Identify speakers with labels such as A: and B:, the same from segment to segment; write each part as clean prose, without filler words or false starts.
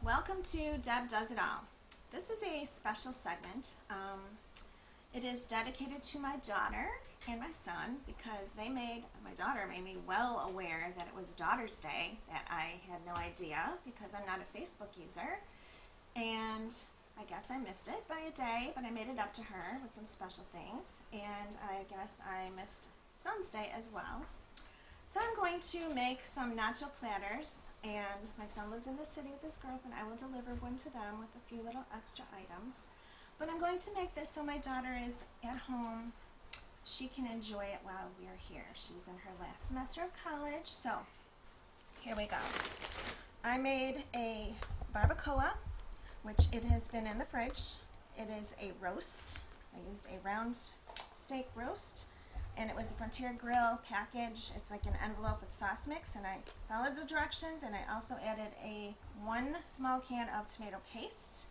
A: Welcome to Deb Does It All. This is a special segment. It is dedicated to my daughter and my son because my daughter made me well aware that it was Daughter's Day that I had no idea because I'm not a Facebook user. And I guess I missed it by a day, but I made it up to her with some special things. And I guess I missed Son's Day as well. So I'm going to make some nacho platters, and my son lives in the city with his girlfriend. I will deliver one to them with a few little extra items. But I'm going to make this so my daughter is at home. She can enjoy it while we're here. She's in her last semester of college, so here we go. I made a barbacoa, which it has been in the fridge. It is a roast. I used a round steak roast. And it was a Frontier Grill package. It's like an envelope with sauce mix, and I followed the directions, and I also added one small can of tomato paste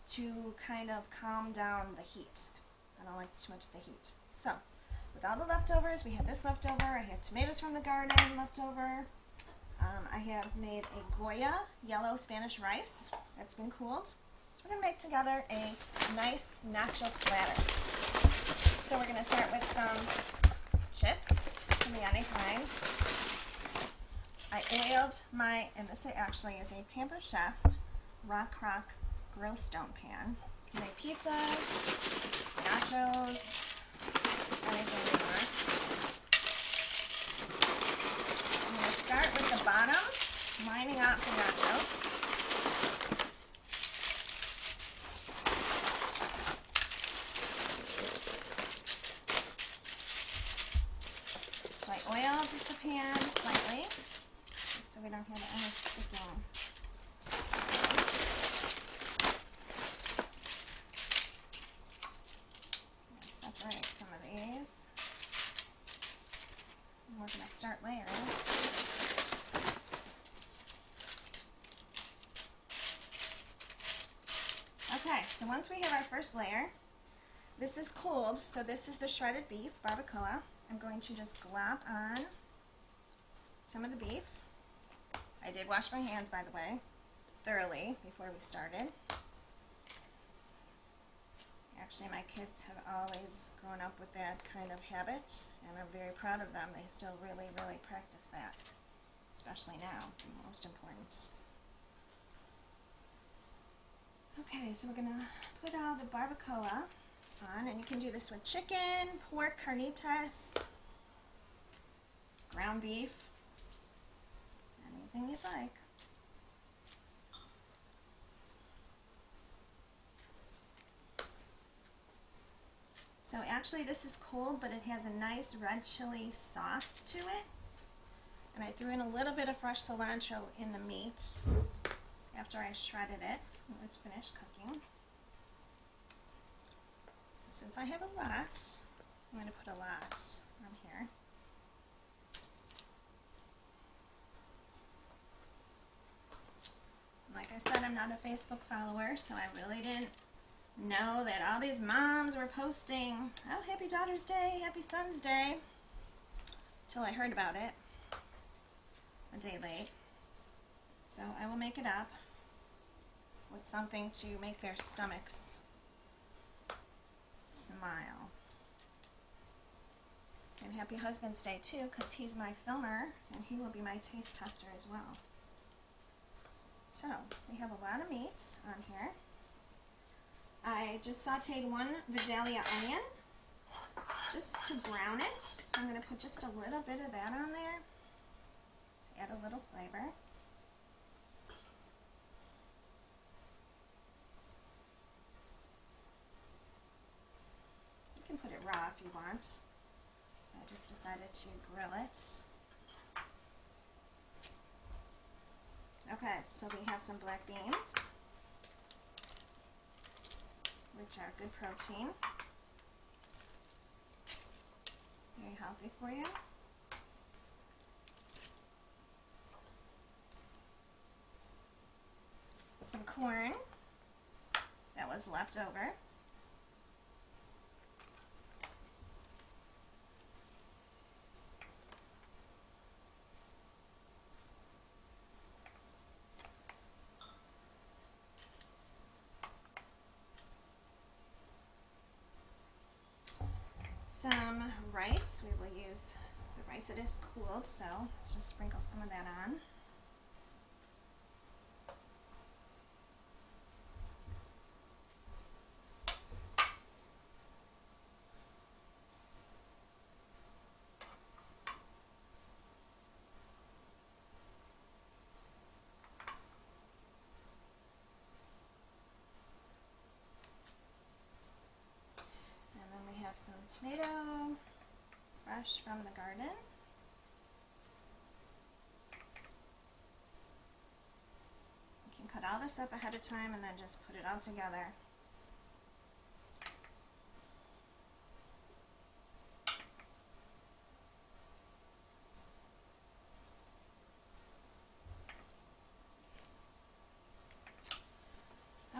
A: to kind of calm down the heat. I don't like too much of the heat. So, with all the leftovers, we had this leftover. I had tomatoes from the garden left over. I have made a Goya yellow Spanish rice that's been cooled. So we're going to make together a nice nacho platter. So we're going to start with some chips from the any kind. I oiled and this actually is a Pampered Chef Rock grill stone pan. You can make pizzas, nachos, anything you want. I'm going to start with the bottom, lining up the nachos. So I oiled the pan slightly, just so we don't have any sticking. I'm going to separate some of these. And we're going to start layering. Okay, so once we have our first layer, this is cold, so this is the shredded beef, barbacoa. I'm going to just glop on some of the beef. I did wash my hands, by the way, thoroughly before we started. Actually, my kids have always grown up with that kind of habit, and I'm very proud of them. They still really, really practice that, especially now. It's the most important. Okay, so we're going to put all the barbacoa on, and you can do this with chicken, pork, carnitas, ground beef, anything you'd like. So actually this is cold, but it has a nice red chili sauce to it. And I threw in a little bit of fresh cilantro in the meat after I shredded it. It was finished cooking. Since I have a lot, I'm going to put a lot on here. Like I said, I'm not a Facebook follower, so I really didn't know that all these moms were posting, oh, happy Daughter's Day, happy Son's Day, until I heard about it a day late. So I will make it up with something to make their stomachs smile. And happy Husband's Day too, because he's my filmer and he will be my taste tester as well. So we have a lot of meat on here. I just sauteed one Vidalia onion just to brown it. So I'm going to put just a little bit of that on there to add a little flavor. Put it raw if you want. I just decided to grill it. Okay, so we have some black beans, which are good protein. Very healthy for you. Some corn that was left over. rice. We will use the rice that is cooled, so let's just sprinkle some of that on. Some tomato, fresh from the garden. You can cut all this up ahead of time and then just put it all together.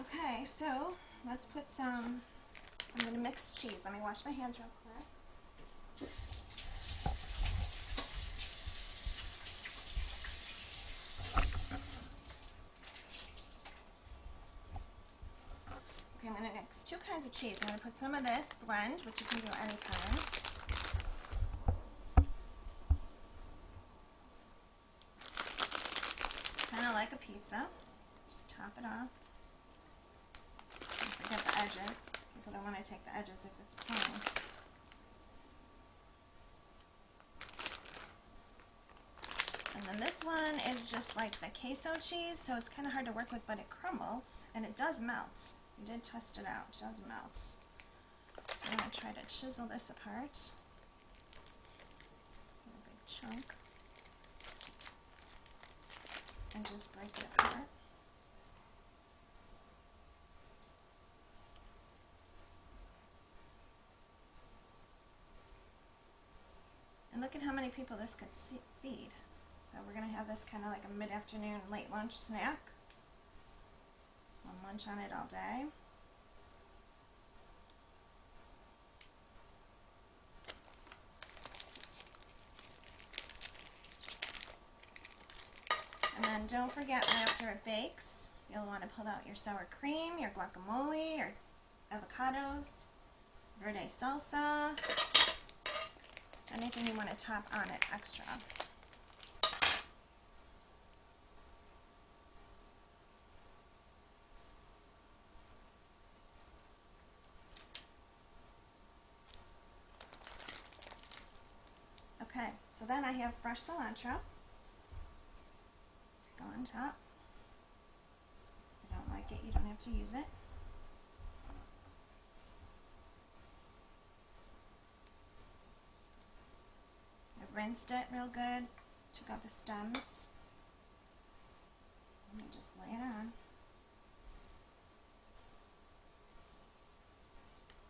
A: Okay, so let's put some, I'm going to mix cheese. Let me wash my hands real quick. Okay, I'm going to mix two kinds of cheese. I'm going to put some of this blend, which you can do any kind. Kind of like a pizza. Just top it off. Don't forget the edges. People don't want to take the edges if it's plain. And then this one is just like the queso cheese, so it's kind of hard to work with, but it crumbles and it does melt. We did test it out. It does melt. So I'm going to try to chisel this apart. A big chunk. And just break it apart. And look at how many people this could feed. So we're going to have this kind of like a mid-afternoon, late lunch snack. We'll munch on it all day. And then don't forget, after it bakes, you'll want to pull out your sour cream, your guacamole, your avocados, verde salsa, anything you want to top on it extra. Okay, so then I have fresh cilantro to go on top. If you don't like it, you don't have to use it. I rinsed it real good, took out the stems. Let me just lay it on.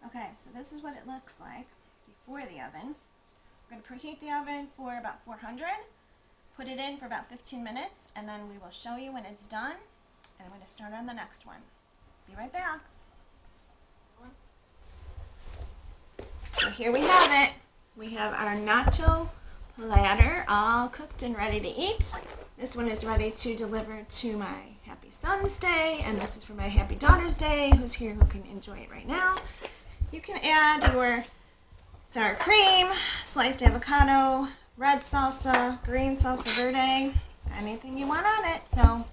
A: Okay, so this is what it looks like before the oven. We're going to preheat the oven for about 400, put it in for about 15 minutes, and then we will show you when it's done, and I'm going to start on the next one. Be right back. So here we have it. We have our nacho platter all cooked and ready to eat. This one is ready to deliver to my happy son's day, and this is for my happy daughter's day, who's here who can enjoy it right now. You can add your sour cream, sliced avocado, red salsa, green salsa verde, anything you want on it. So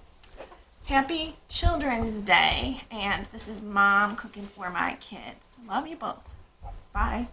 A: happy Children's Day, and this is Mom cooking for my kids. Love you both. Bye.